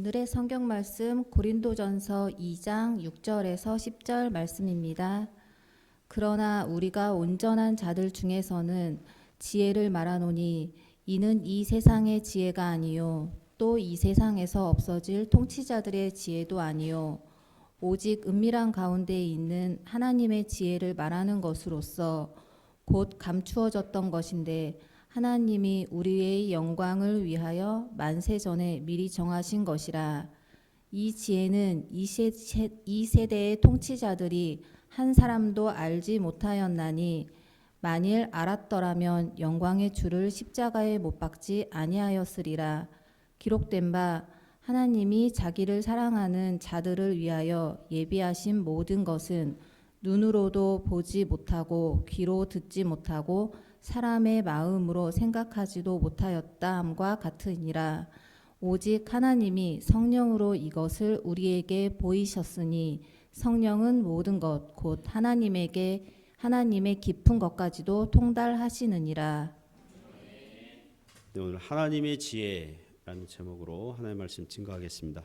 오늘의 성경 말씀 고린도전서 2장 6절에서 10절 말씀입니다. 그러나 우리가 온전한 자들 중에서는 지혜를 말하노니 이는 이 세상의 지혜가 아니요 또 이 세상에서 없어질 통치자들의 지혜도 아니요 오직 은밀한 가운데 있는 하나님의 지혜를 말하는 것으로서 곧 감추어졌던 것인데 하나님이 우리의 영광을 위하여 만세 전에 미리 정하신 것이라. 이 지혜는 이 세대의 통치자들이 한 사람도 알지 못하였나니 만일 알았더라면 영광의 주를 십자가에 못 박지 아니하였으리라. 기록된 바 하나님이 자기를 사랑하는 자들을 위하여 예비하신 모든 것은 눈으로도 보지 못하고 귀로 듣지 못하고 사람의 마음으로 생각하지도 못하였다 함과 같으니라. 오직 하나님이 성령으로 이것을 우리에게 보이셨으니 성령은 모든 것 곧 하나님의 깊은 것까지도 통달하시느니라. 네, 오늘 하나님의 지혜라는 제목으로 하나님의 말씀 증거하겠습니다.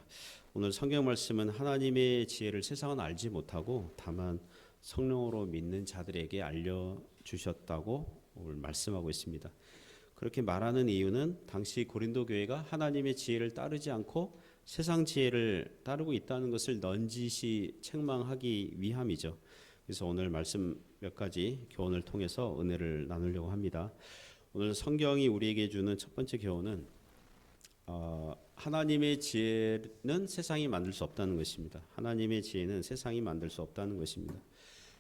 오늘 성경 말씀은 하나님의 지혜를 세상은 알지 못하고 다만 성령으로 믿는 자들에게 알려주셨다고 오늘 말씀하고 있습니다. 그렇게 말하는 이유는 당시 고린도 교회가 하나님의 지혜를 따르지 않고 세상 지혜를 따르고 있다는 것을 넌지시 책망하기 위함이죠. 그래서 오늘 말씀 몇 가지 교훈을 통해서 은혜를 나누려고 합니다. 오늘 성경이 우리에게 주는 첫 번째 교훈은 하나님의 지혜는 세상이 만들 수 없다는 것입니다. 하나님의 지혜는 세상이 만들 수 없다는 것입니다.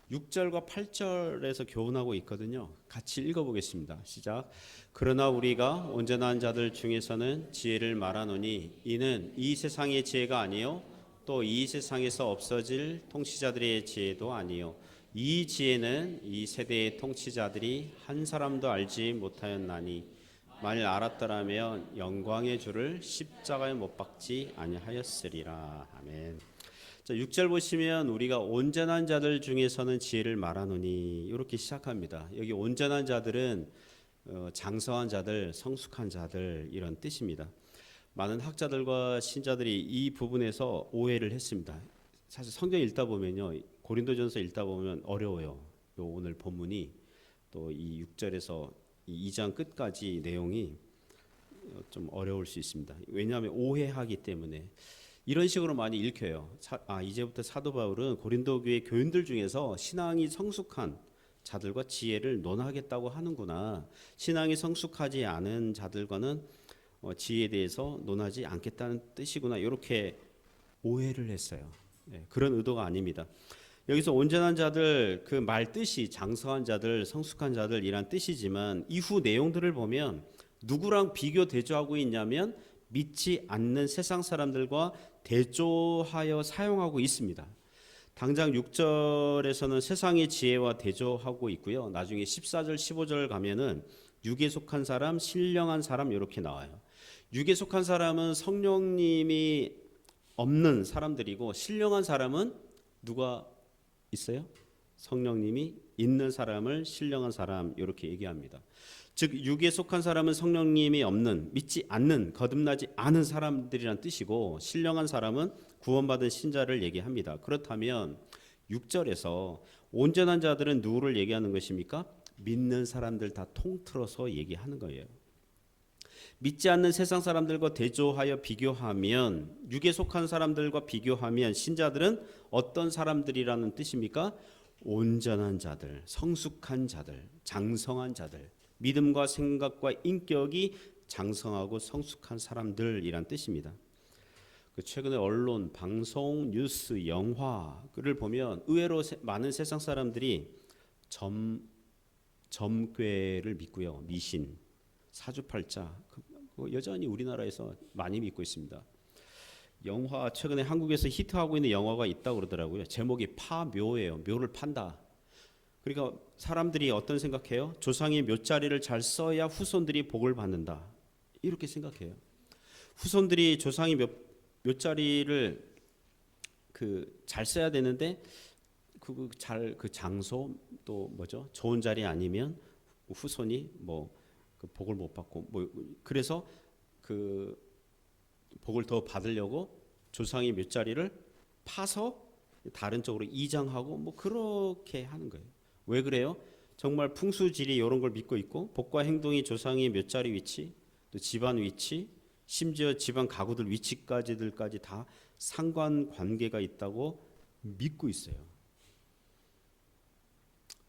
6절과 8절에서 교훈하고 있거든요. 같이 읽어보겠습니다. 시작. 그러나 우리가 온전한 자들 중에서는 지혜를 말하노니 이는 이 세상의 지혜가 아니요 또 이 세상에서 없어질 통치자들의 지혜도 아니요 이 지혜는 이 세대의 통치자들이 한 사람도 알지 못하였나니 만일 알았더라면 영광의 주를 십자가에 못 박지 아니하였으리라. 아멘. 자, 6절 보시면 우리가 온전한 자들 중에서는 지혜를 말하노니 이렇게 시작합니다. 여기 온전한 자들은 장성한 자들, 성숙한 자들 이런 뜻입니다. 많은 학자들과 신자들이 이 부분에서 오해를 했습니다. 사실 성경 읽다 보면요, 고린도전서 읽다 보면 어려워요. 요 오늘 본문이 또 이 6절에서 이 2장 끝까지 내용이 좀 어려울 수 있습니다. 왜냐하면 오해하기 때문에. 이런 식으로 많이 읽혀요. 이제부터 사도 바울은 고린도 교회 교인들 중에서 신앙이 성숙한 자들과 지혜를 논하겠다고 하는구나. 신앙이 성숙하지 않은 자들과는 지혜에 대해서 논하지 않겠다는 뜻이구나. 이렇게 오해를 했어요. 그런 의도가 아닙니다. 여기서 온전한 자들 그 말 뜻이 장성한 자들, 성숙한 자들이란 뜻이지만 이후 내용들을 보면 누구랑 비교 대조하고 있냐면 믿지 않는 세상 사람들과 대조하여 사용하고 있습니다. 당장 6절에서는 세상의 지혜와 대조하고 있고요. 나중에 14절, 15절 가면은 육에 속한 사람, 신령한 사람 이렇게 나와요. 육에 속한 사람은 성령님이 없는 사람들이고 신령한 사람은 누가 있어요? 성령님이 있는 사람을 신령한 사람 이렇게 얘기합니다. 즉 육에 속한 사람은 성령님이 없는 믿지 않는 거듭나지 않은 사람들이란 뜻이고 신령한 사람은 구원받은 신자를 얘기합니다. 그렇다면 6절에서 온전한 자들은 누구를 얘기하는 것입니까? 믿는 사람들 다 통틀어서 얘기하는 거예요. 믿지 않는 세상 사람들과 대조하여 비교하면 육에 속한 사람들과 비교하면 신자들은 어떤 사람들이라는 뜻입니까? 온전한 자들, 성숙한 자들, 장성한 자들, 믿음과 생각과 인격이 장성하고 성숙한 사람들이란 뜻입니다. 최근에 언론, 방송, 뉴스, 영화를 보면 의외로 많은 세상 사람들이 점괘를 믿고요. 미신, 사주팔자 여전히 우리나라에서 많이 믿고 있습니다. 영화 최근에 한국에서 히트하고 있는 영화가 있다고 그러더라고요. 제목이 파묘예요. 묘를 판다. 그러니까 사람들이 어떤 생각해요? 조상이 묘자리를 잘 써야 후손들이 복을 받는다. 이렇게 생각해요. 후손들이 조상이 묘자리를 잘 써야 되는데 그 장소 또 뭐죠? 좋은 자리 아니면 후손이 그 복을 못 받고 그래서 복을 더 받으려고 조상의 묘자리를 파서 다른 쪽으로 이장하고 뭐 그렇게 하는 거예요. 왜 그래요? 정말 풍수지리 이런 걸 믿고 있고 복과 행동이 조상의 묘자리 위치, 또 집안 위치, 심지어 집안 가구들 위치까지들까지 다 상관관계가 있다고 믿고 있어요.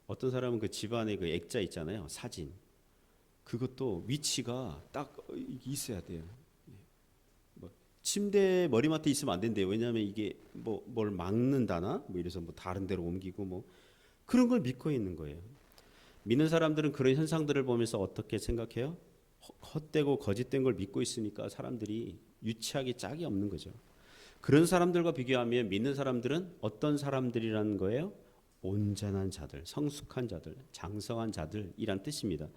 어떤 사람은 그 집안에 그 액자 있잖아요, 사진. 그것도 위치가 딱 있어야 돼요. 뭐 침대 머리맡에 있으면 안 된대요. 왜냐하면 이게 뭐 뭘 막는다나 뭐 이래서 뭐 다른 데로 옮기고 뭐 그런 걸 믿고 있는 거예요. 믿는 사람들은 그런 현상들을 보면서 어떻게 생각해요? 헛되고 거짓된 걸 믿고 있으니까 사람들이 유치하기 짝이 없는 거죠. 그런 사람들과 비교하면 믿는 사람들은 어떤 사람들이라는 거예요? 온전한 자들, 성숙한 자들, 장성한 자들이란 뜻입니다.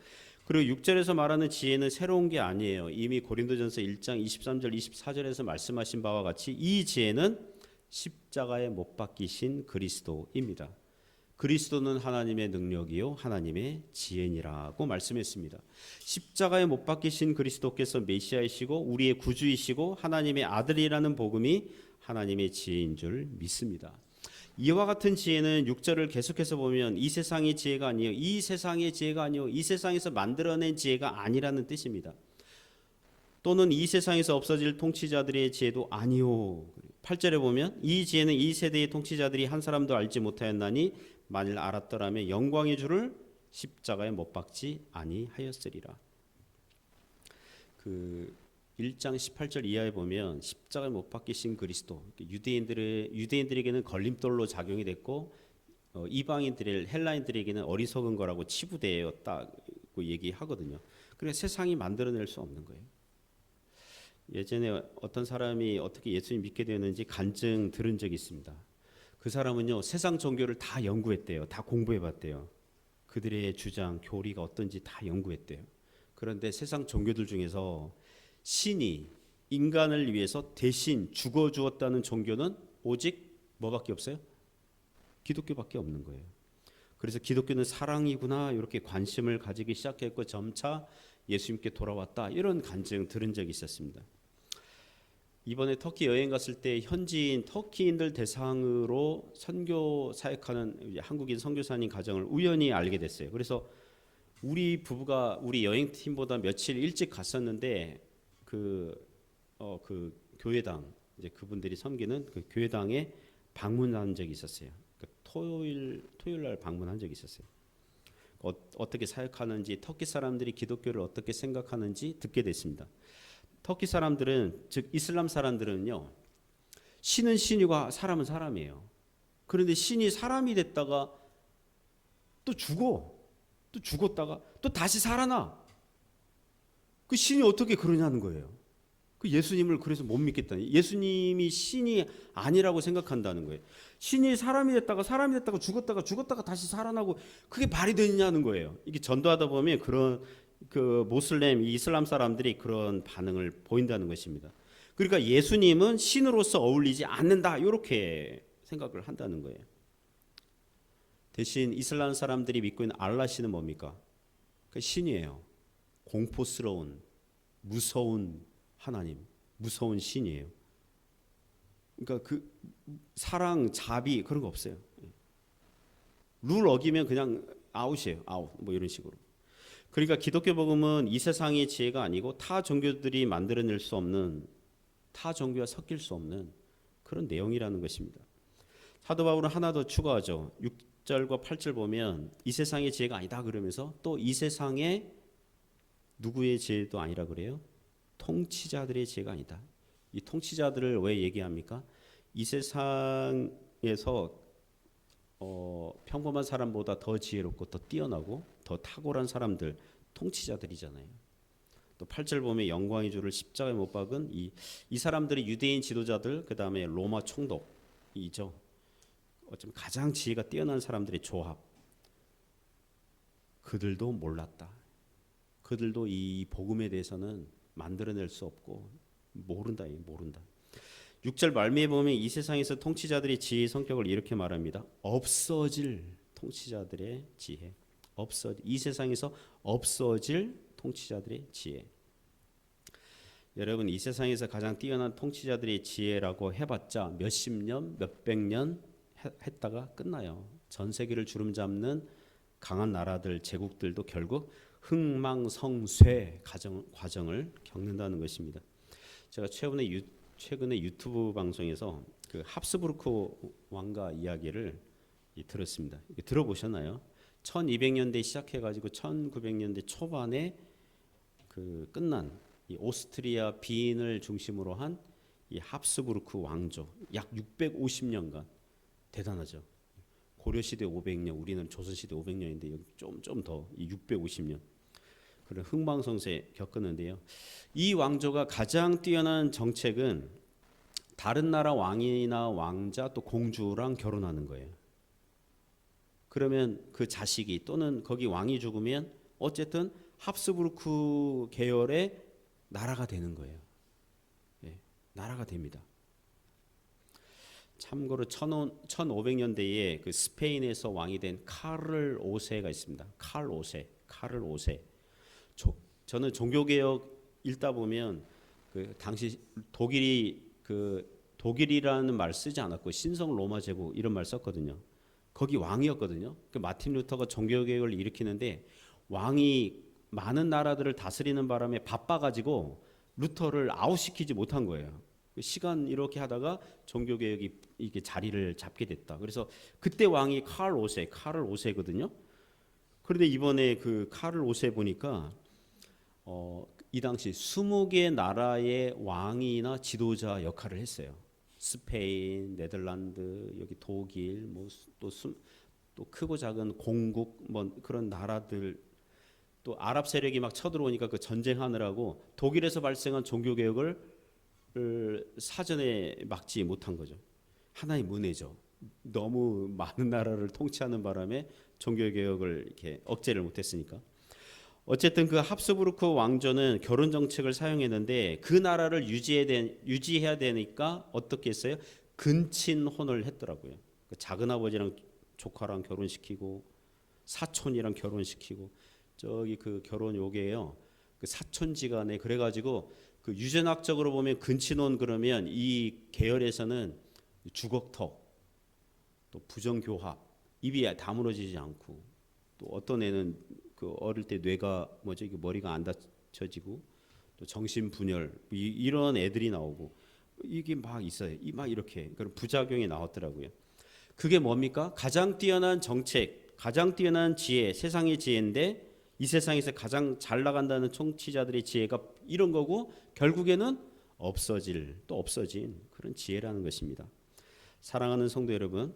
그리고 6절에서 말하는 지혜는 새로운 게 아니에요. 이미 고린도전서 1장 23절 24절에서 말씀하신 바와 같이 이 지혜는 십자가에 못 박히신 그리스도입니다. 그리스도는 하나님의 능력이요 하나님의 지혜니라고 말씀했습니다. 십자가에 못 박히신 그리스도께서 메시아이시고 우리의 구주이시고 하나님의 아들이라는 복음이 하나님의 지혜인 줄 믿습니다. 이와 같은 지혜는 6절을 계속해서 보면 이 세상의 지혜가 아니요 이 세상의 지혜가 아니요 이 세상에서 만들어낸 지혜가 아니라는 뜻입니다. 또는 이 세상에서 없어질 통치자들의 지혜도 아니요. 8절에 보면 이 지혜는 이 세대의 통치자들이 한 사람도 알지 못하였나니 만일 알았더라면 영광의 주를 십자가에 못 박지 아니하였으리라. 그 1장 18절 이하에 보면 십자가에 못 박히신 그리스도, 유대인들에게는 걸림돌로 작용이 됐고 이방인들 헬라인들에게는 어리석은 거라고 치부되었다고 얘기하거든요. 그래서 세상이 만들어낼 수 없는 거예요. 예전에 어떤 사람이 어떻게 예수님 믿게 되었는지 간증 들은 적이 있습니다. 그 사람은요 세상 종교를 다 연구했대요. 다 공부해봤대요. 그들의 주장, 교리가 어떤지 다 연구했대요. 그런데 세상 종교들 중에서 신이 인간을 위해서 대신 죽어 주었다는 종교는 오직 뭐밖에 없어요? 기독교밖에 없는 거예요. 그래서 기독교는 사랑이구나 이렇게 관심을 가지기 시작했고 점차 예수님께 돌아왔다 이런 간증 들은 적이 있었습니다. 이번에 터키 여행 갔을 때 현지인 터키인들 대상으로 선교 사역하는 한국인 선교사님 가정을 우연히 알게 됐어요. 그래서 우리 부부가 우리 여행팀보다 며칠 일찍 갔었는데 그 교회당 이제 그분들이 섬기는 그 교회당에 방문한 적이 있었어요. 토요일 날 방문한 적이 있었어요. 어떻게 사역하는지 터키 사람들이 기독교를 어떻게 생각하는지 듣게 됐습니다. 터키 사람들은 즉 이슬람 사람들은요 신은 신이고 사람은 사람이에요. 그런데 신이 사람이 됐다가 또 죽었다가 또 다시 살아나. 그 신이 어떻게 그러냐는 거예요. 그 예수님을 그래서 못 믿겠다니. 예수님이 신이 아니라고 생각한다는 거예요. 신이 사람이 됐다가 죽었다가 다시 살아나고 그게 말이 되냐는 거예요. 이게 전도하다 보면 그런 그 모슬렘 이슬람 사람들이 그런 반응을 보인다는 것입니다. 그러니까 예수님은 신으로서 어울리지 않는다 이렇게 생각을 한다는 거예요. 대신 이슬람 사람들이 믿고 있는 알라 신은 뭡니까? 그 신이에요. 공포스러운 무서운 하나님, 무서운 신이에요. 그러니까 그 사랑, 자비 그런 거 없어요. 룰 어기면 그냥 아웃이에요. 아웃 뭐 이런 식으로. 그러니까 기독교 복음은 이 세상의 지혜가 아니고 타 종교들이 만들어낼 수 없는 타 종교와 섞일 수 없는 그런 내용이라는 것입니다. 사도 바울은 하나 더 추가하죠. 6절과 8절 보면 이 세상의 지혜가 아니다 그러면서 또 이 세상의 누구의 지혜도 아니라 그래요. 통치자들의 지혜가 아니다. 이 통치자들을 왜 얘기합니까? 이 세상에서 평범한 사람보다 더 지혜롭고 더 뛰어나고 더 탁월한 사람들 통치자들이잖아요. 또 8절 보면 영광의 주를 십자가에 못 박은 이 사람들이 유대인 지도자들 그다음에 로마 총독이죠. 어쩌면 가장 지혜가 뛰어난 사람들의 조합. 그들도 몰랐다. 그들도 이 복음에 대해서는 만들어낼 수 없고 모른다. 6절 말미에 보면 이 세상에서 통치자들의 지혜의 성격을 이렇게 말합니다. 없어질 통치자들의 지혜. 이 세상에서 없어질 통치자들의 지혜. 여러분 이 세상에서 가장 뛰어난 통치자들의 지혜라고 해봤자 몇십 년, 몇백 년 했다가 끝나요. 전 세계를 주름잡는 강한 나라들, 제국들도 결국 흥망성쇠 과정을 겪는다는 것입니다. 제가 최근에 유튜브 방송에서 그 합스부르크 왕가 이야기를 들었습니다. 들어보셨나요? 1200년대 시작해가지고 1900년대 초반에 그 끝난 이 오스트리아 비인을 중심으로 한 이 합스부르크 왕조 약 650년간 대단하죠. 고려 시대 500년, 우리는 조선 시대 500년인데 여기 좀 더 이 650년 그런 흥망성쇠 겪었는데요. 이 왕조가 가장 뛰어난 정책은 다른 나라 왕이나 왕자 또 공주랑 결혼하는 거예요. 그러면 그 자식이 또는 거기 왕이 죽으면 어쨌든 합스부르크 계열의 나라가 되는 거예요. 예, 나라가 됩니다. 참고로 1500년대에 그 스페인에서 왕이 된 카를 5세가 있습니다. 카를 5세. 저는 종교개혁 읽다 보면 그 당시 독일이라는 말 쓰지 않았고 신성 로마 제국 이런 말 썼거든요. 거기 왕이었거든요. 그 마틴 루터가 종교개혁을 일으키는데 왕이 많은 나라들을 다스리는 바람에 바빠가지고 루터를 아웃시키지 못한 거예요. 시간 이렇게 하다가 종교개혁이 이게 자리를 잡게 됐다. 그래서 그때 왕이 카를 5세거든요. 그런데 이번에 그 카를 5세 보니까 이 당시 20개 나라의 왕이나 지도자 역할을 했어요. 스페인, 네덜란드, 여기 독일, 또 크고 작은 공국 뭐 그런 나라들 또 아랍 세력이 막 쳐들어오니까 그 전쟁하느라고 독일에서 발생한 종교 개혁을 사전에 막지 못한 거죠. 하나의 문제죠. 너무 많은 나라를 통치하는 바람에 종교 개혁을 이렇게 억제를 못했으니까. 어쨌든 그 합스부르크 왕조는 결혼 정책을 사용했는데 그 나라를 유지해야 되니까 어떻게 했어요? 근친혼을 했더라고요. 그 작은 아버지랑 조카랑 결혼시키고 사촌이랑 결혼시키고 저기 그 결혼 요게요. 그 사촌지간에 그래가지고 그 유전학적으로 보면 근친혼 그러면 이 계열에서는 주걱턱 또 부정교합 입이 다물어지지 않고 또 어떤 애는 그 어릴 때 뇌가 이게 머리가 안 받쳐지고 또 정신분열 이런 애들이 나오고 이게 막 있어요. 막 이렇게 그런 부작용이 나왔더라고요. 그게 뭡니까? 가장 뛰어난 정책, 가장 뛰어난 지혜, 세상의 지혜인데 이 세상에서 가장 잘 나간다는 통치자들의 지혜가 이런 거고 결국에는 없어진 그런 지혜라는 것입니다. 사랑하는 성도 여러분,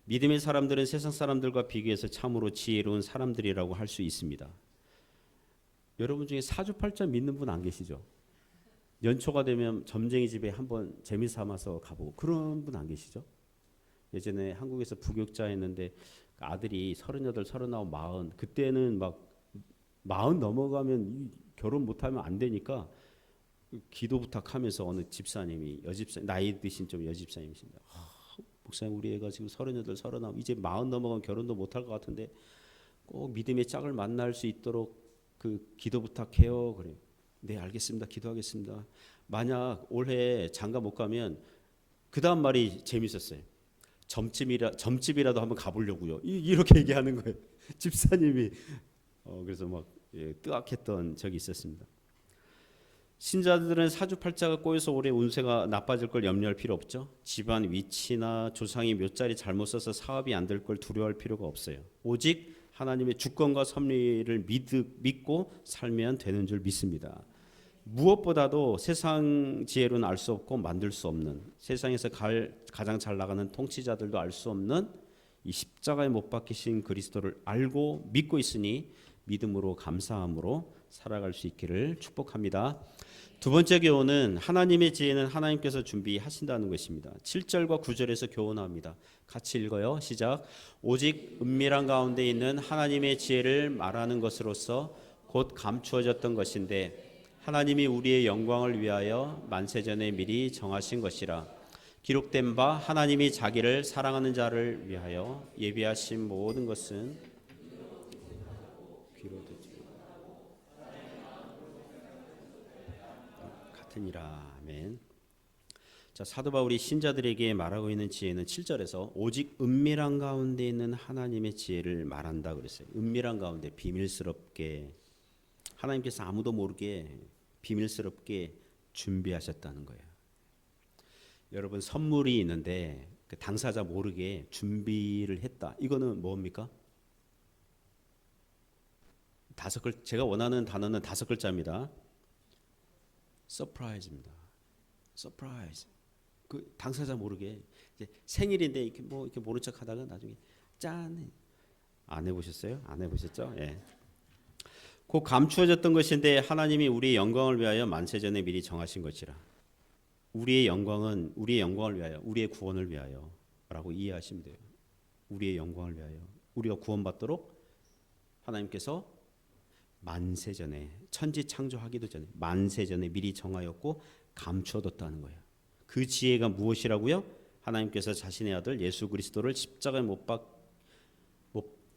믿음의 사람들은 세상 사람들과 비교해서 참으로 지혜로운 사람들이라고 할 수 있습니다. 여러분 중에 사주팔자 믿는 분 안 계시죠? 연초가 되면 점쟁이 집에 한번 재미삼아서 가보고 그런 분 안 계시죠? 예전에 한국에서 부교육자 했는데 아들이 38, 39, 40 그때는 막 40 넘어가면 결혼 못하면 안 되니까 기도 부탁하면서 어느 집사님이 여집사님 나이 드신 좀 여집사님이십니다. 목사님 우리 애가 지금 38, 39 이제 40 넘어가면 결혼도 못할 것 같은데 꼭 믿음의 짝을 만날 수 있도록 그 기도 부탁해요. 그래요. 네 알겠습니다. 기도하겠습니다. 만약 올해 장가 못 가면 그 다음 말이 재밌었어요. 점집이라도 한번 가보려고요. 이렇게 얘기하는 거예요. 집사님이 그래서 막 뜨악했던 적이 있었습니다. 신자들은 사주팔자가 꼬여서 올해 운세가 나빠질 걸 염려할 필요 없죠. 집안 위치나 조상이 몇 자리 잘못 써서 사업이 안 될 걸 두려워할 필요가 없어요. 오직 하나님의 주권과 섭리를 믿고 살면 되는 줄 믿습니다. 무엇보다도 세상 지혜로는 알 수 없고 만들 수 없는 세상에서 가장 잘 나가는 통치자들도 알 수 없는 이 십자가에 못 박히신 그리스도를 알고 믿고 있으니 믿음으로 감사함으로 살아갈 수 있기를 축복합니다. 두 번째 교훈은 하나님의 지혜는 하나님께서 준비하신다는 것입니다. 7절과 9절에서 교훈합니다. 같이 읽어요. 시작. 오직 은밀한 가운데 있는 하나님의 지혜를 말하는 것으로서 곧 감추어졌던 것인데 하나님이 우리의 영광을 위하여 만세전에 미리 정하신 것이라. 기록된 바 하나님이 자기를 사랑하는 자를 위하여 예비하신 모든 것은 귀로 듣지 같으니라. 아멘. 자, 사도 바울이 신자들에게 말하고 있는 지혜는 7절에서 오직 은밀한 가운데 있는 하나님의 지혜를 말한다 그랬어요. 은밀한 가운데 비밀스럽게 하나님께서 아무도 모르게 비밀스럽게 준비하셨다는 거예요. 여러분 선물이 있는데 그 당사자 모르게 준비를 했다. 이거는 뭡니까? 제가 원하는 단어는 5글자입니다. 서프라이즈입니다. 서프라이즈. 그 당사자 모르게 이제 생일인데 이렇게 뭐 이렇게 모른 척하다가 나중에 짠. 안 해보셨어요? 안 해보셨죠? 예. 곧 감추어졌던 것인데 하나님이 우리의 영광을 위하여 만세전에 미리 정하신 것이라. 우리의 영광은 우리의 영광을 위하여, 우리의 구원을 위하여라고 이해하시면 돼요. 우리의 영광을 위하여, 우리가 구원받도록 하나님께서 만세전에, 천지 창조하기도 전에 만세전에 미리 정하였고 감추어뒀다는 거예요. 그 지혜가 무엇이라고요? 하나님께서 자신의 아들 예수 그리스도를 십자가에 못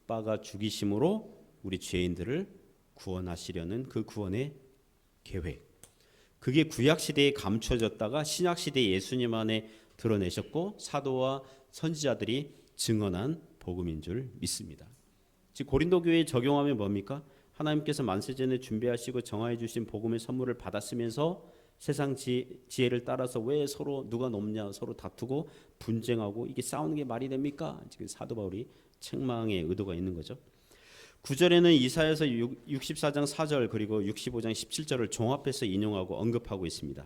박아 죽이심으로 우리 죄인들을 구원하시려는 그 구원의 계획. 그게 구약 시대에 감춰졌다가 신약 시대에 예수님 안에 드러내셨고 사도와 선지자들이 증언한 복음인 줄 믿습니다. 즉 고린도 교회에 적용하면 뭡니까? 하나님께서 만세전에 준비하시고 정하여 주신 복음의 선물을 받았으면서 세상 지혜를 따라서 왜 서로 누가 높냐 서로 다투고 분쟁하고 이게 싸우는 게 말이 됩니까? 지금 사도 바울이 책망의 의도가 있는 거죠. 9절에는 이사야서 64장 4절 그리고 65장 17절을 종합해서 인용하고 언급하고 있습니다.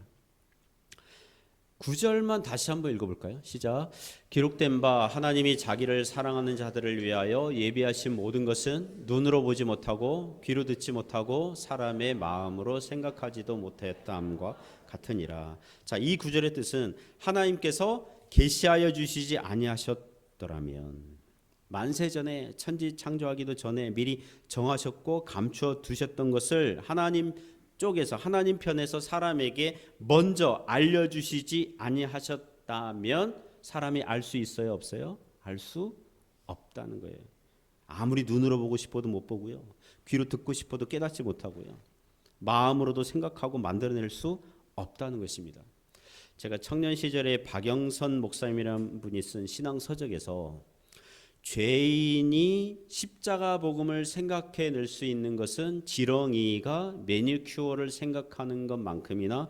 9절만 다시 한번 읽어볼까요? 시작. 기록된 바 하나님이 자기를 사랑하는 자들을 위하여 예비하신 모든 것은 눈으로 보지 못하고 귀로 듣지 못하고 사람의 마음으로 생각하지도 못했다함과 같으니라. 자, 이 9절의 뜻은 하나님께서 계시하여 주시지 아니하셨더라면 만세전에 천지 창조하기도 전에 미리 정하셨고 감추어 두셨던 것을 하나님 쪽에서 하나님 편에서 사람에게 먼저 알려주시지 아니하셨다면 사람이 알 수 있어요? 없어요? 알 수 없다는 거예요. 아무리 눈으로 보고 싶어도 못 보고요. 귀로 듣고 싶어도 깨닫지 못하고요. 마음으로도 생각하고 만들어낼 수 없다는 것입니다. 제가 청년 시절에 박영선 목사님이라는 분이 쓴 신앙서적에서 죄인이 십자가 복음을 생각해낼 수 있는 것은 지렁이가 매니큐어를 생각하는 것만큼이나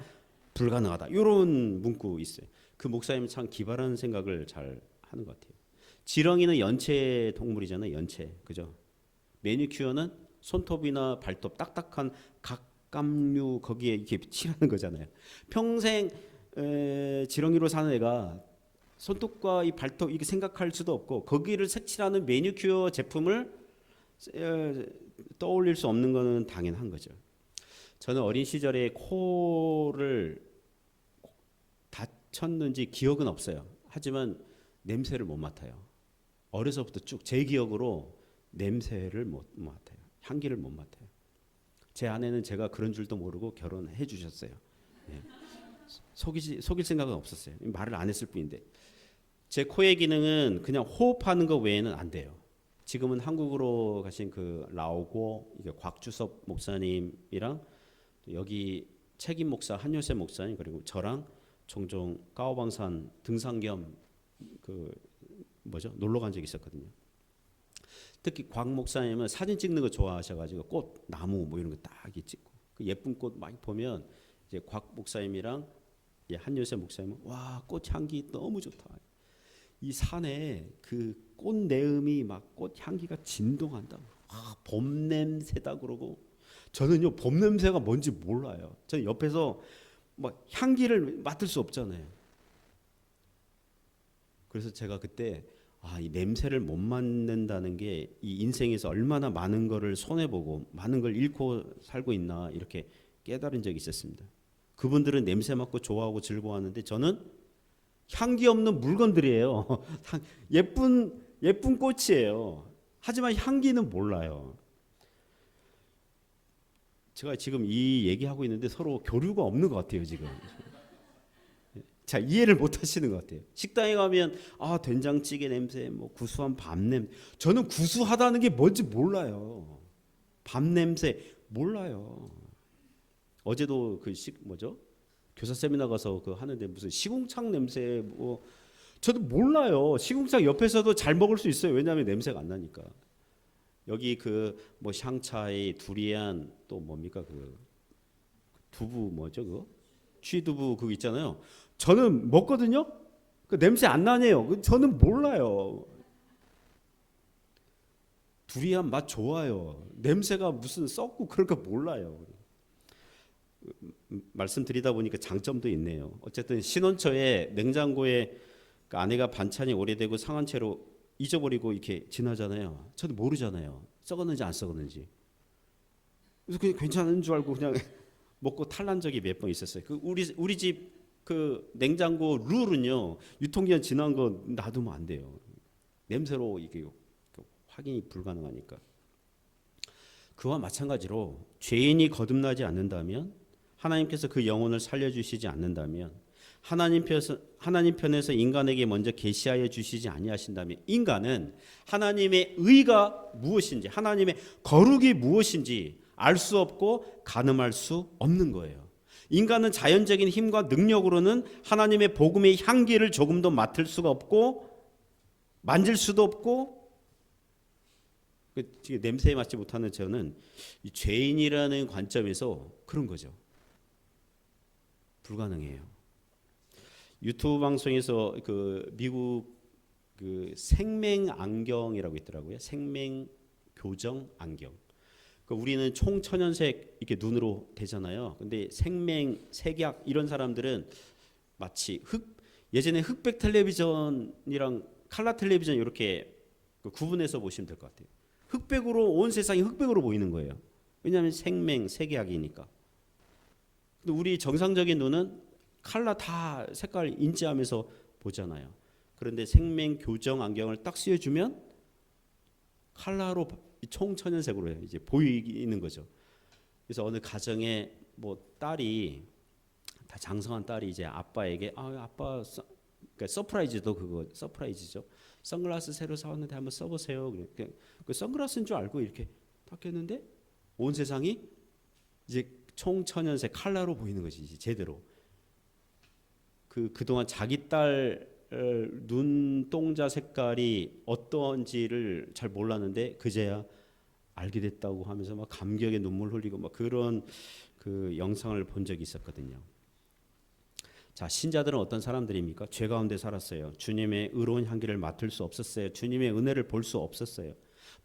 불가능하다. 이런 문구 있어요. 그 목사님은 참 기발한 생각을 잘 하는 것 같아요. 지렁이는 연체 동물이잖아요. 연체, 그죠? 매니큐어는 손톱이나 발톱 딱딱한 각감류 거기에 이렇게 칠하는 거잖아요. 평생 지렁이로 사는 애가 손톱과 이 발톱 이게 생각할 수도 없고 거기를 색칠하는 매니큐어 제품을 떠올릴 수 없는 것은 당연한 거죠. 저는 어린 시절에 코를 다쳤는지 기억은 없어요. 하지만 냄새를 못 맡아요. 어려서부터 쭉 제 기억으로 냄새를 못 맡아요. 향기를 못 맡아요. 제 아내는 제가 그런 줄도 모르고 결혼해 주셨어요. 네. 속일 생각은 없었어요. 말을 안 했을 뿐인데. 제 코의 기능은 그냥 호흡하는 것 외에는 안 돼요. 지금은 한국으로 가신 그 라오고 이게 곽주섭 목사님이랑 여기 책임 목사 한요셉 목사님 그리고 저랑 종종 까오방산 등산 겸 놀러 간 적이 있었거든요. 특히 곽 목사님은 사진 찍는 거 좋아하셔가지고 꽃, 나무 뭐 이런 거 딱 찍고 그 예쁜 꽃 많이 보면 이제 곽 목사님이랑 한요셉 목사님은 와, 꽃 향기 너무 좋다. 이 산에 그 꽃 내음이 막 꽃 향기가 진동한다. 와, 봄 냄새다 그러고 저는요 봄 냄새가 뭔지 몰라요. 저는 옆에서 막 향기를 맡을 수 없잖아요. 그래서 제가 그때 이 냄새를 못 맡는다는 게 이 인생에서 얼마나 많은 거를 손해 보고 많은 걸 잃고 살고 있나 이렇게 깨달은 적이 있었습니다. 그분들은 냄새 맡고 좋아하고 즐거워하는데 저는 향기 없는 물건들이에요. 예쁜 꽃이에요. 하지만 향기는 몰라요. 제가 지금 이 얘기하고 있는데 서로 교류가 없는 것 같아요, 지금. 자, 이해를 못 하시는 것 같아요. 식당에 가면 된장찌개 냄새, 뭐 구수한 밥 냄새. 저는 구수하다는 게 뭔지 몰라요. 밥 냄새 몰라요. 어제도 교사 세미나 가서 그 하는데 무슨 시궁창 냄새 뭐 저도 몰라요. 시궁창 옆에서도 잘 먹을 수 있어요. 왜냐하면 냄새가 안 나니까. 여기 그 뭐 샹차이, 두리안 또 뭡니까 그 두부 뭐죠 그거? 취두부 그거 있잖아요. 저는 먹거든요. 그 냄새 안 나네요. 저는 몰라요. 두리안 맛 좋아요. 냄새가 무슨 썩고 그런 거 몰라요. 말씀드리다 보니까 장점도 있네요. 어쨌든 신혼초에 냉장고에 그 아내가 반찬이 오래되고 상한 채로 잊어버리고 이렇게 지나잖아요. 저도 모르잖아요. 썩었는지 안 썩었는지. 그래서 그냥 괜찮은 줄 알고 그냥 먹고 탈난 적이 몇 번 있었어요. 그 우리 집 그 냉장고 룰은요. 유통기한 지난 거 놔두면 안 돼요. 냄새로 이게 확인이 불가능하니까. 그와 마찬가지로 죄인이 거듭나지 않는다면 하나님께서 그 영혼을 살려주시지 않는다면 하나님 편에서 인간에게 먼저 계시하여 주시지 아니하신다면 인간은 하나님의 의가 무엇인지 하나님의 거룩이 무엇인지 알 수 없고 가늠할 수 없는 거예요. 인간은 자연적인 힘과 능력으로는 하나님의 복음의 향기를 조금도 맡을 수가 없고 만질 수도 없고 냄새에 맡지 못하는 저는 이 죄인이라는 관점에서 그런 거죠. 불가능해요. 유튜브 방송에서 그 미국 그 생명 안경이라고 있더라고요. 생명 교정 안경. 그러니까 우리는 총천연색 이렇게 눈으로 되잖아요. 근데 생명, 색약 이런 사람들은 마치 예전에 흑백 텔레비전이랑 칼라 텔레비전 이렇게 구분해서 보시면 될 것 같아요. 흑백으로 온 세상이 흑백으로 보이는 거예요. 왜냐하면 생명, 색약이니까. 근데 우리 정상적인 눈은 칼라 다 색깔 인지하면서 보잖아요. 그런데 생명 교정 안경을 딱 씌워주면 칼라로 총천연색으로 이제 보이는 거죠. 그래서 어느 가정에 뭐 딸이 다 장성한 딸이 이제 아빠에게 아빠 그러니까 서프라이즈도 그거 서프라이즈죠. 선글라스 새로 사왔는데 한번 써보세요. 그 선글라스인 줄 알고 이렇게 딱 했는데 온 세상이 이제 총천연색 칼라로 보이는 거지 이제 제대로. 그동안 자기 딸 눈동자 색깔이 어떤지를 잘 몰랐는데 그제야 알게 됐다고 하면서 막 감격에 눈물 흘리고 막 그런 그 영상을 본 적이 있었거든요. 자, 신자들은 어떤 사람들입니까? 죄 가운데 살았어요. 주님의 의로운 향기를 맡을 수 없었어요. 주님의 은혜를 볼 수 없었어요.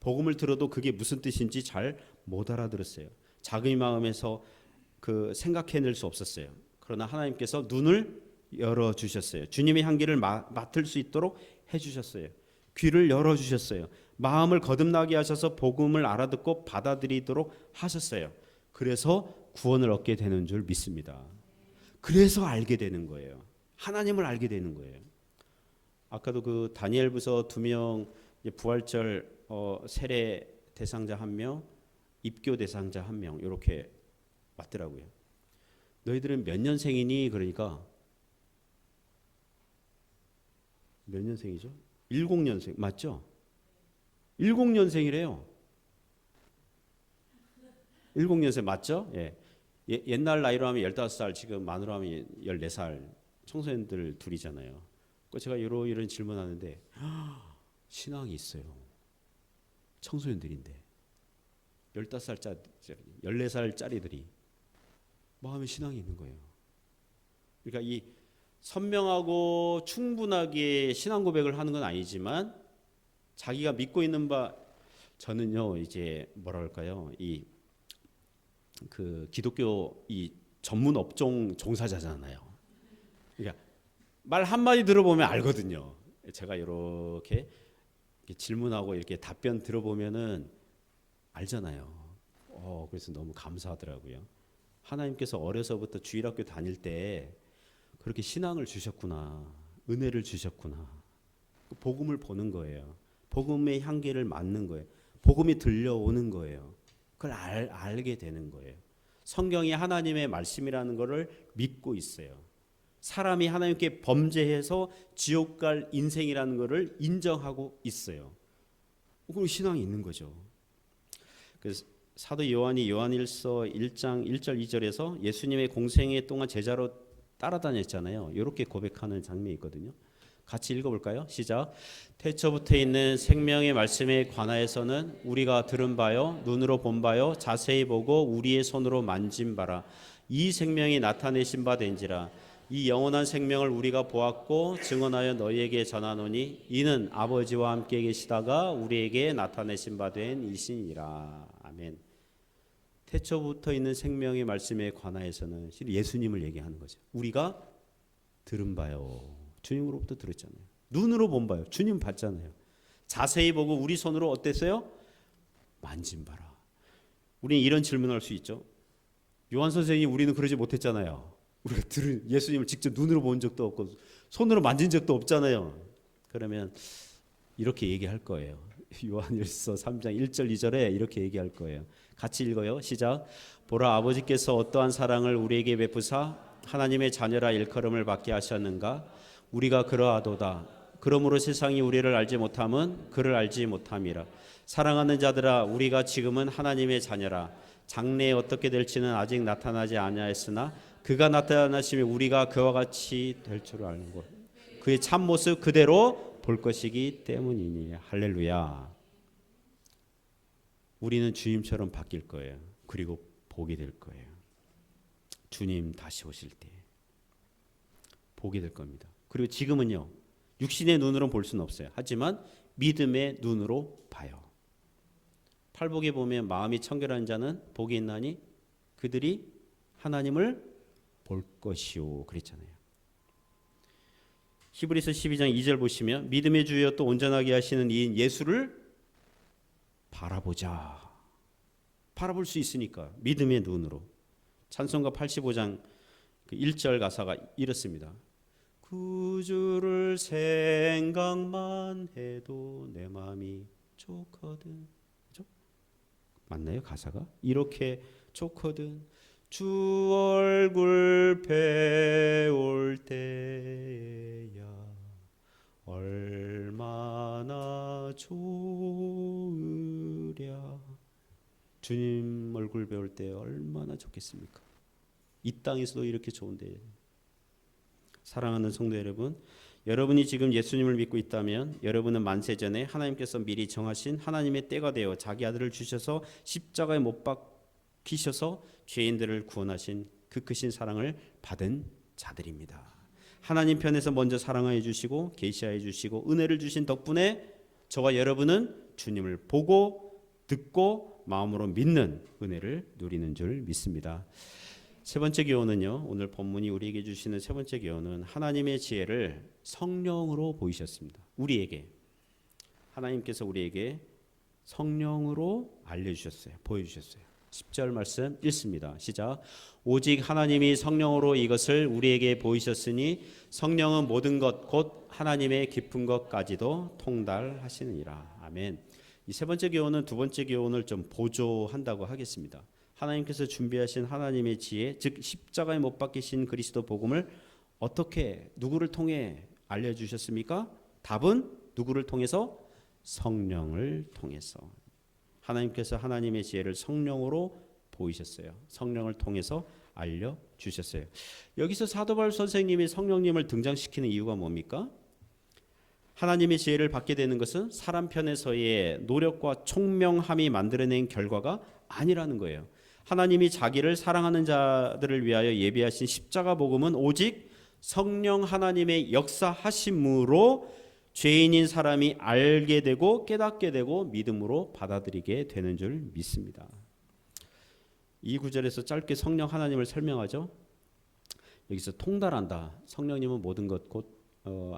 복음을 들어도 그게 무슨 뜻인지 잘 못 알아들었어요. 자기 마음에서 그 생각해낼 수 없었어요. 그러나 하나님께서 눈을 열어주셨어요. 주님의 향기를 맡을 수 있도록 해주셨어요. 귀를 열어주셨어요. 마음을 거듭나게 하셔서 복음을 알아듣고 받아들이도록 하셨어요. 그래서 구원을 얻게 되는 줄 믿습니다. 그래서 알게 되는 거예요. 하나님을 알게 되는 거예요. 아까도 그 다니엘부서 2명 부활절 세례 대상자 1명, 입교 대상자 1명 이렇게 맞더라고요. 너희들은 몇 년생이니? 그러니까 몇 년생이죠? 10년생 맞죠? 10년생이래요. 10년생 맞죠? 예. 옛날 나이로 하면 15살, 지금 만으로 하면 14살 청소년들 둘이잖아요. 제가 이런 질문하는데 신앙이 있어요. 청소년들인데 15살짜리, 14살짜리들이 마음에 신앙이 있는 거예요. 그러니까 이 선명하고 충분하게 신앙 고백을 하는 건 아니지만 자기가 믿고 있는 바 저는요 이제 뭐라 할까요? 이 그 기독교 이 전문 업종 종사자잖아요. 그러니까 말 한마디 들어보면 알거든요. 제가 이렇게 질문하고 이렇게 답변 들어보면은 알잖아요. 그래서 너무 감사하더라고요. 하나님께서 어려서부터 주일학교 다닐 때 그렇게 신앙을 주셨구나. 은혜를 주셨구나. 복음을 보는 거예요. 복음의 향기를 맡는 거예요. 복음이 들려오는 거예요. 그걸 알게 되는 거예요. 성경이 하나님의 말씀이라는 것을 믿고 있어요. 사람이 하나님께 범죄해서 지옥 갈 인생이라는 것을 인정하고 있어요. 그리고 신앙이 있는 거죠. 그래서 사도 요한이 요한일서 1장 1절 2절에서 예수님의 공생애 동안 제자로 따라다녔잖아요. 이렇게 고백하는 장면이 있거든요. 같이 읽어볼까요? 시작. 태초부터 있는 생명의 말씀에 관하여서는 우리가 들은 바요 눈으로 본 바요 자세히 보고 우리의 손으로 만진 바라 이 생명이 나타내신 바 된지라. 이 영원한 생명을 우리가 보았고 증언하여 너희에게 전하노니 이는 아버지와 함께 계시다가 우리에게 나타내신 바 된 이신이라. 아멘. 태초부터 있는 생명의 말씀에 관하여서는 예수님을 얘기하는 거죠. 우리가 들은 바요. 주님으로부터 들었잖아요. 눈으로 본 바요. 주님 봤잖아요. 자세히 보고 우리 손으로 어땠어요? 만진 바라. 우리는 이런 질문을 할 수 있죠. 요한 선생님, 우리는 그러지 못했잖아요. 우리가 예수님을 직접 눈으로 본 적도 없고 손으로 만진 적도 없잖아요. 그러면 이렇게 얘기할 거예요. 요한일서 3장 1절 2절에 이렇게 얘기할 거예요. 같이 읽어요. 시작. 보라, 아버지께서 어떠한 사랑을 우리에게 베푸사 하나님의 자녀라 일컬음을 받게 하셨는가. 우리가 그러하도다. 그러므로 세상이 우리를 알지 못함은 그를 알지 못함이라. 사랑하는 자들아, 우리가 지금은 하나님의 자녀라. 장래에 어떻게 될지는 아직 나타나지 아니하였으나 그가 나타나시면 우리가 그와 같이 될 줄 아는 것. 그의 참모습 그대로 볼 것이기 때문이니. 할렐루야. 우리는 주님처럼 바뀔 거예요. 그리고 보게 될 거예요. 주님 다시 오실 때 보게 될 겁니다. 그리고 지금은요, 육신의 눈으로 볼 수는 없어요. 하지만 믿음의 눈으로 봐요. 팔복에 보면 마음이 청결한 자는 복이 있나니 그들이 하나님을 볼 것이요 그랬잖아요. 히브리서 12장 2절 보시면 믿음의 주여 또 온전하게 하시는 이인 예수를 바라보자. 바라볼 수 있으니까 믿음의 눈으로. 찬송가 85장 1절 가사가 이렇습니다. 구주를 생각만 해도 내 마음이 좋거든. 그죠? 맞나요 가사가? 이렇게 좋거든. 주 얼굴 배울 때야 얼마나 좋으랴. 주님 얼굴 배울 때 얼마나 좋겠습니까? 이 땅에서도 이렇게 좋은데. 사랑하는 성도 여러분, 여러분이 지금 예수님을 믿고 있다면 여러분은 만세 전에 하나님께서 미리 정하신 하나님의 때가 되어 자기 아들을 주셔서 십자가에 못 박히셔서 죄인들을 구원하신 그 크신 사랑을 받은 자들입니다. 하나님 편에서 먼저 사랑하여 주시고 계시하여 주시고 은혜를 주신 덕분에 저와 여러분은 주님을 보고 듣고 마음으로 믿는 은혜를 누리는 줄 믿습니다. 세 번째 교훈은요. 오늘 본문이 우리에게 주시는 세 번째 교훈은 하나님의 지혜를 성령으로 보이셨습니다. 우리에게 하나님께서 우리에게 성령으로 알려주셨어요. 보여주셨어요. 10절 말씀 읽습니다. 시작. 오직 하나님이 성령으로 이것을 우리에게 보이셨으니 성령은 모든 것 곧 하나님의 깊은 것까지도 통달하시느니라. 아멘. 이 세 번째 교훈은 두 번째 교훈을 좀 보조한다고 하겠습니다. 하나님께서 준비하신 하나님의 지혜, 즉 십자가에 못 박히신 그리스도 복음을 어떻게 누구를 통해 알려주셨습니까? 답은 누구를 통해서? 성령을 통해서. 하나님께서 하나님의 지혜를 성령으로 보이셨어요. 성령을 통해서 알려주셨어요. 여기서 사도 바울 선생님이 성령님을 등장시키는 이유가 뭡니까? 하나님의 지혜를 받게 되는 것은 사람 편에서의 노력과 총명함이 만들어낸 결과가 아니라는 거예요. 하나님이 자기를 사랑하는 자들을 위하여 예비하신 십자가 복음은 오직 성령 하나님의 역사하심으로 죄인인 사람이 알게 되고 깨닫게 되고 믿음으로 받아들이게 되는 줄 믿습니다. 이 구절에서 짧게 성령 하나님을 설명하죠. 여기서 통달한다. 성령님은 모든 것 곧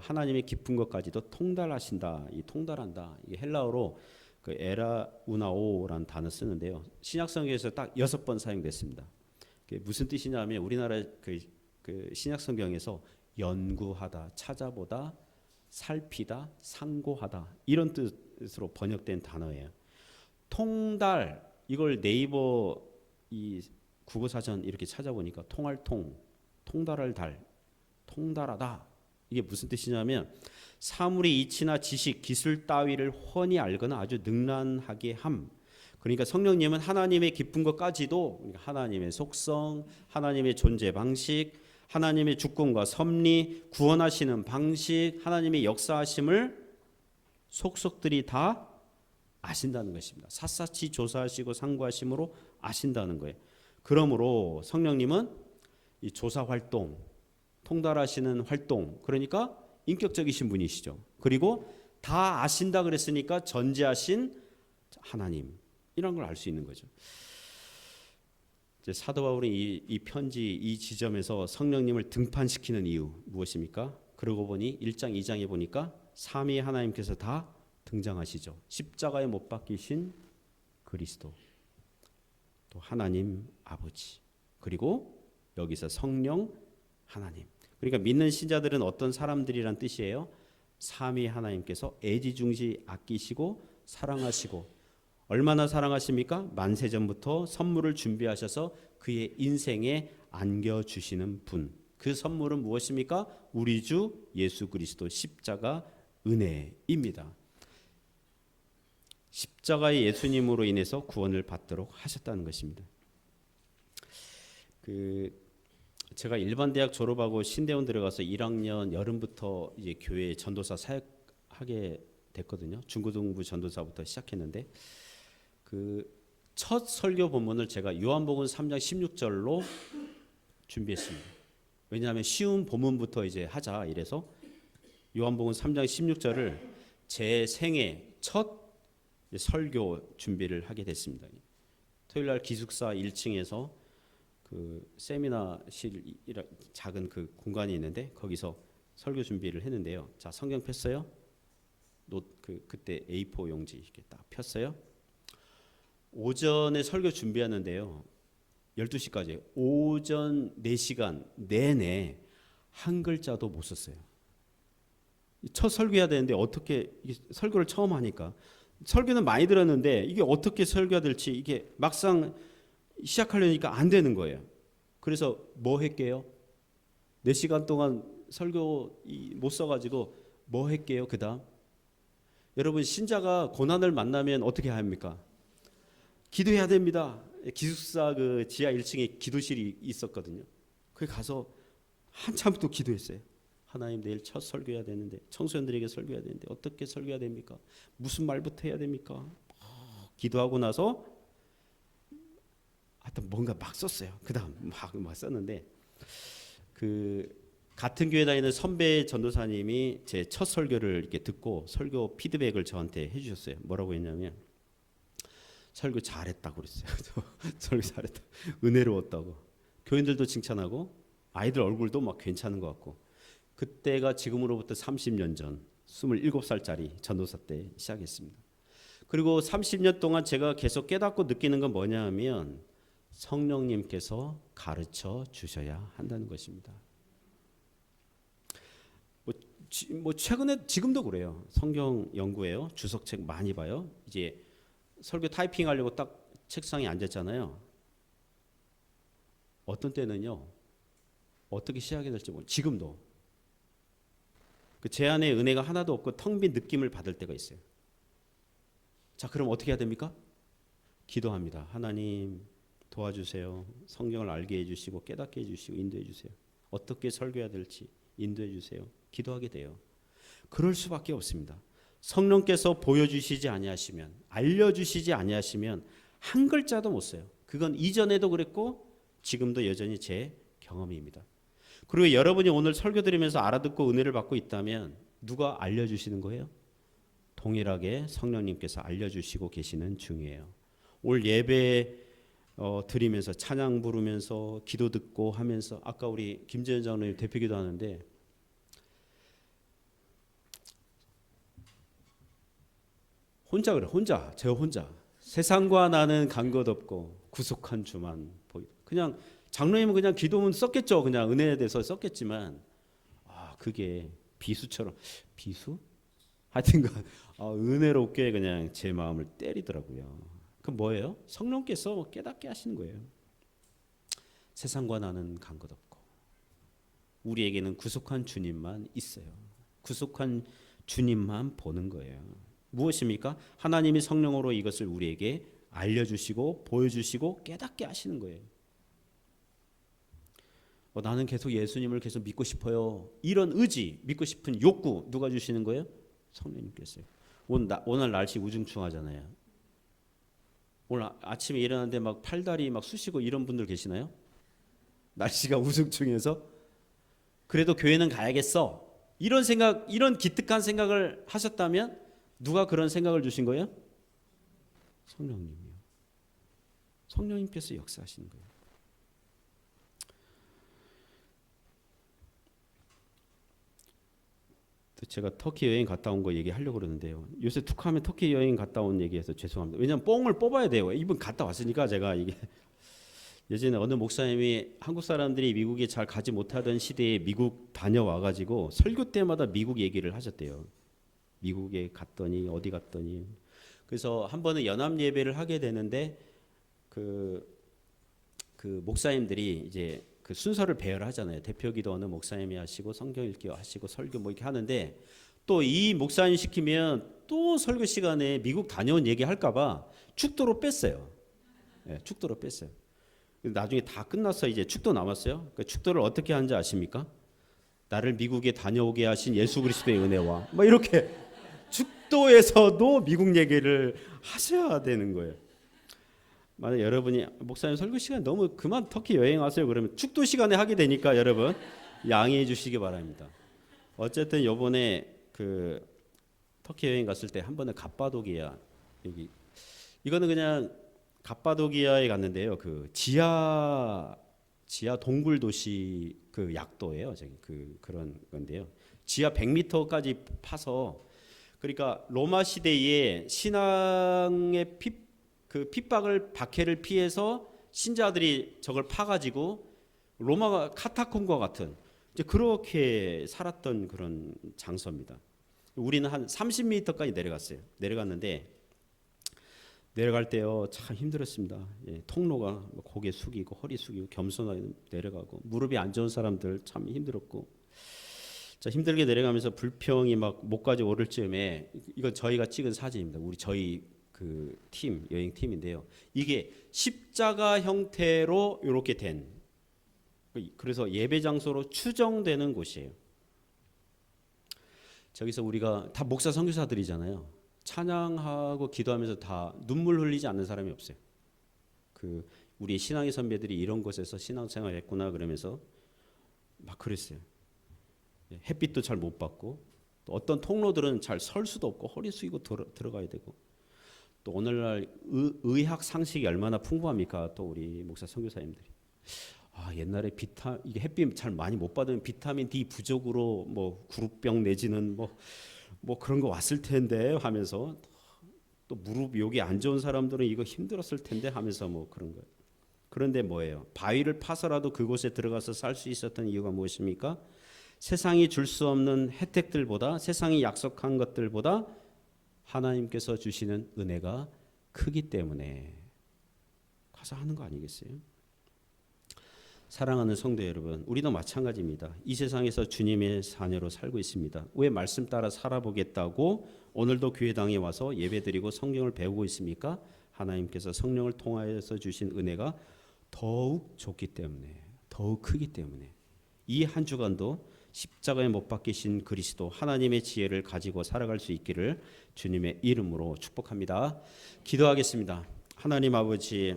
하나님의 깊은 것까지도 통달하신다. 이 통달한다. 이게 헬라어로 그 에라우나오라는 단어 쓰는데요. 신약성경에서 딱 6번 사용됐습니다. 그게 무슨 뜻이냐면 우리나라 그 신약성경에서 연구하다, 찾아보다, 살피다, 상고하다 이런 뜻으로 번역된 단어예요. 통달 이걸 네이버 이 국어사전 이렇게 찾아보니까 통할통, 통달할 달, 통달하다 이게 무슨 뜻이냐면 사물의 이치나 지식, 기술 따위를 훤히 알거나 아주 능란하게 함. 그러니까 성령님은 하나님의 깊은 것까지도 하나님의 속성, 하나님의 존재 방식, 하나님의 주권과 섭리, 구원하시는 방식, 하나님의 역사하심을 속속들이 다 아신다는 것입니다. 샅샅이 조사하시고 상고하심으로 아신다는 거예요. 그러므로 성령님은 이 조사 활동, 통달하시는 활동, 그러니까 인격적이신 분이시죠. 그리고 다 아신다 그랬으니까 전지하신 하나님, 이런 걸 알 수 있는 거죠. 이제 사도 바울이 이 편지 이 지점에서 성령님을 등판시키는 이유 무엇입니까? 그러고 보니 1장 2장에 보니까 삼위 하나님께서 다 등장하시죠. 십자가에 못 박히신 그리스도, 또 하나님 아버지, 그리고 여기서 성령 하나님. 그러니까 믿는 신자들은 어떤 사람들이란 뜻이에요? 삼위 하나님께서 애지중지 아끼시고 사랑하시고, 얼마나 사랑하십니까? 만세전부터 선물을 준비하셔서 그의 인생에 안겨주시는 분. 그 선물은 무엇입니까? 우리 주 예수 그리스도 십자가 은혜입니다. 십자가의 예수님으로 인해서 구원을 받도록 하셨다는 것입니다. 제가 일반 대학 졸업하고 신대원 들어가서 1학년 여름부터 이제 교회 전도사 사역하게 됐거든요. 중고등부 전도사부터 시작했는데 첫 설교 본문을 제가 요한복음 3장 16절로 준비했습니다. 왜냐하면 쉬운 본문부터 이제 하자 이래서 요한복음 3장 16절을 제 생애 첫 설교 준비를 하게 됐습니다. 토요일 날 기숙사 1층에서 그 세미나실 작은 그 공간이 있는데 거기서 설교 준비를 했는데요. 자, 성경 폈어요. 그때 A4 용지 이렇게 딱 폈어요. 오전에 설교 준비하는데요. 12시까지 오전 4시간 내내 한 글자도 못 썼어요. 첫 설교해야 되는데 어떻게 설교를 처음 하니까 설교는 많이 들었는데 이게 어떻게 설교가 될지 이게 막상 시작하려니까 안 되는 거예요. 그래서 뭐 할게요? 4시간 동안 설교 못 써가지고 뭐 할게요? 그 다음 여러분 신자가 고난을 만나면 어떻게 합니까? 기도해야 됩니다. 기숙사 그 지하 1층에 기도실이 있었거든요. 거기 가서 한참 또 기도했어요. 하나님 내일 첫 설교해야 되는데 청소년들에게 설교해야 되는데 어떻게 설교해야 됩니까? 무슨 말부터 해야 됩니까? 기도하고 나서 하여튼 뭔가 막 썼어요. 그 다음 막 썼는데 같은 교회 다니는 선배 전도사님이 제 첫 설교를 이렇게 듣고 설교 피드백을 저한테 해주셨어요. 뭐라고 했냐면 설교 잘했다고 그랬어요. 설교 잘했다. 은혜로웠다고. 교인들도 칭찬하고 아이들 얼굴도 막 괜찮은 것 같고. 그때가 지금으로부터 30년 전 27살짜리 전도사 때 시작했습니다. 그리고 30년 동안 제가 계속 깨닫고 느끼는 건 뭐냐 하면 성령님께서 가르쳐 주셔야 한다는 것입니다. 뭐 최근에 지금도 그래요. 성경 연구해요. 주석책 많이 봐요. 이제 설교 타이핑하려고 딱 책상에 앉았잖아요. 어떤 때는요. 어떻게 시작해야 될지 모르고 지금도 제 안에 은혜가 하나도 없고 텅 빈 느낌을 받을 때가 있어요. 자, 그럼 어떻게 해야 됩니까? 기도합니다. 하나님 도와주세요. 성경을 알게 해주시고 깨닫게 해주시고 인도해 주세요. 어떻게 설교해야 될지 인도해 주세요. 기도하게 돼요. 그럴 수밖에 없습니다. 성령께서 보여주시지 아니하시면 알려주시지 아니하시면 한 글자도 못 써요. 그건 이전에도 그랬고 지금도 여전히 제 경험입니다. 그리고 여러분이 오늘 설교 들으면서 알아듣고 은혜를 받고 있다면 누가 알려주시는 거예요? 동일하게 성령님께서 알려주시고 계시는 중이에요. 올 예배 드리면서 찬양 부르면서 기도 듣고 하면서 아까 우리 김재현 장로님 대표기도 하는데 혼자 그래. 제가 혼자 세상과 나는 간 것 없고 구속한 주만 보이다. 그냥 장로님은 그냥 기도문 썼겠죠. 그냥 은혜에 대해서 썼겠지만 그게 비수처럼 비수? 하여튼간 은혜롭게 그냥 제 마음을 때리더라고요. 그 뭐예요? 성령께서 깨닫게 하시는 거예요. 세상과 나는 간 것 없고 우리에게는 구속한 주님만 있어요. 구속한 주님만 보는 거예요. 무엇입니까? 하나님이 성령으로 이것을 우리에게 알려주시고 보여주시고 깨닫게 하시는 거예요. 나는 계속 예수님을 계속 믿고 싶어요. 이런 의지, 믿고 싶은 욕구 누가 주시는 거예요? 성령님께서요. 오늘 날씨 우중충하잖아요. 오늘 아침에 일어났는데 막 팔다리 막 쑤시고 이런 분들 계시나요? 날씨가 우중충해서 그래도 교회는 가야겠어. 이런 생각, 이런 기특한 생각을 하셨다면 누가 그런 생각을 주신 거예요? 성령님이요. 성령님께서 역사하시는 거예요. 제가 터키 여행 갔다 온 거 얘기하려고 그러는데요. 요새 툭하면 터키 여행 갔다 온 얘기해서 죄송합니다. 왜냐하면 뽕을 뽑아야 돼요. 이분 갔다 왔으니까 제가 이게 예전에 어느 목사님이 한국 사람들이 미국에 잘 가지 못하던 시대에 미국 다녀와가지고 설교 때마다 미국 얘기를 하셨대요. 미국에 갔더니 어디 갔더니 그래서 한 번은 연합 예배를 하게 되는데 그 목사님들이 이제 그 순서를 배열하잖아요. 대표기도 어느 목사님이 하시고 성경 읽기 하시고 설교 뭐 이렇게 하는데 또 이 목사님 시키면 또 설교 시간에 미국 다녀온 얘기 할까봐 축도로 뺐어요. 네, 축도로 뺐어요. 나중에 다 끝났어. 이제 축도 남았어요. 그 축도를 어떻게 하는지 아십니까? 나를 미국에 다녀오게 하신 예수 그리스도의 은혜와 뭐 이렇게 축도에서도 미국 얘기를 하셔야 되는 거예요. 만약 여러분이 목사님 설교 시간 너무 그만 터키 여행 하세요 그러면 축도 시간에 하게 되니까 여러분 양해해 주시기 바랍니다. 어쨌든 요번에 그 터키 여행 갔을 때 한 번은 갑바도기아 여기 이거는 그냥 갑바도기아에 갔는데요. 그 지하 동굴 도시 그 약도예요. 저기 그런 건데요. 지하 100m까지 파서 그러니까 로마 시대에 신앙의 핍박을 박해를 피해서 신자들이 저걸 파가지고 로마 카타콤과 같은 이제 그렇게 살았던 그런 장소입니다. 우리는 한 30m까지 내려갔어요. 내려갔는데 내려갈 때요 참 힘들었습니다. 예, 통로가 고개 숙이고 허리 숙이고 겸손하게 내려가고 무릎이 안 좋은 사람들 참 힘들었고 자 힘들게 내려가면서 불평이 막 목까지 오를 즈음에 이건 저희가 찍은 사진입니다. 저희 그 팀 여행 팀인데요. 이게 십자가 형태로 이렇게 된 그래서 예배 장소로 추정되는 곳이에요. 저기서 우리가 다 목사 선교사들이잖아요. 찬양하고 기도하면서 다 눈물 흘리지 않는 사람이 없어요. 우리 신앙의 선배들이 이런 곳에서 신앙생활 했구나 그러면서 막 그랬어요. 햇빛도 잘 못 받고 또 어떤 통로들은 잘 설 수도 없고 허리 숙이고 들어가야 되고 또 오늘날 의학 상식이 얼마나 풍부합니까? 또 우리 목사 선교사님들이 옛날에 이게 햇빛 잘 많이 못 받으면 비타민 D 부족으로 뭐 구루병 내지는 뭐 그런 거 왔을 텐데 하면서 또 무릎 여기 안 좋은 사람들은 이거 힘들었을 텐데 하면서 뭐 그런 거예요. 그런데 뭐예요? 바위를 파서라도 그곳에 들어가서 살 수 있었던 이유가 무엇입니까? 세상이 줄 수 없는 혜택들보다 세상이 약속한 것들보다 하나님께서 주시는 은혜가 크기 때문에 가서 하는 거 아니겠어요? 사랑하는 성도 여러분, 우리도 마찬가지입니다. 이 세상에서 주님의 자녀로 살고 있습니다. 왜 말씀 따라 살아보겠다고 오늘도 교회당에 와서 예배드리고 성경을 배우고 있습니까? 하나님께서 성령을 통하여서 주신 은혜가 더욱 좋기 때문에, 더욱 크기 때문에 이 한 주간도 십자가에 못 박히신 그리스도 하나님의 지혜를 가지고 살아갈 수 있기를 주님의 이름으로 축복합니다. 기도하겠습니다. 하나님 아버지,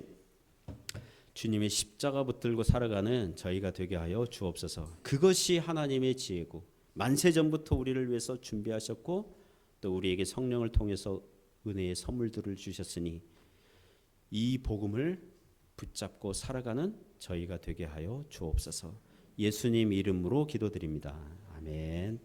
주님의 십자가 붙들고 살아가는 저희가 되게 하여 주옵소서. 그것이 하나님의 지혜고 만세전부터 우리를 위해서 준비하셨고 또 우리에게 성령을 통해서 은혜의 선물들을 주셨으니 이 복음을 붙잡고 살아가는 저희가 되게 하여 주옵소서. 예수님 이름으로 기도드립니다. 아멘.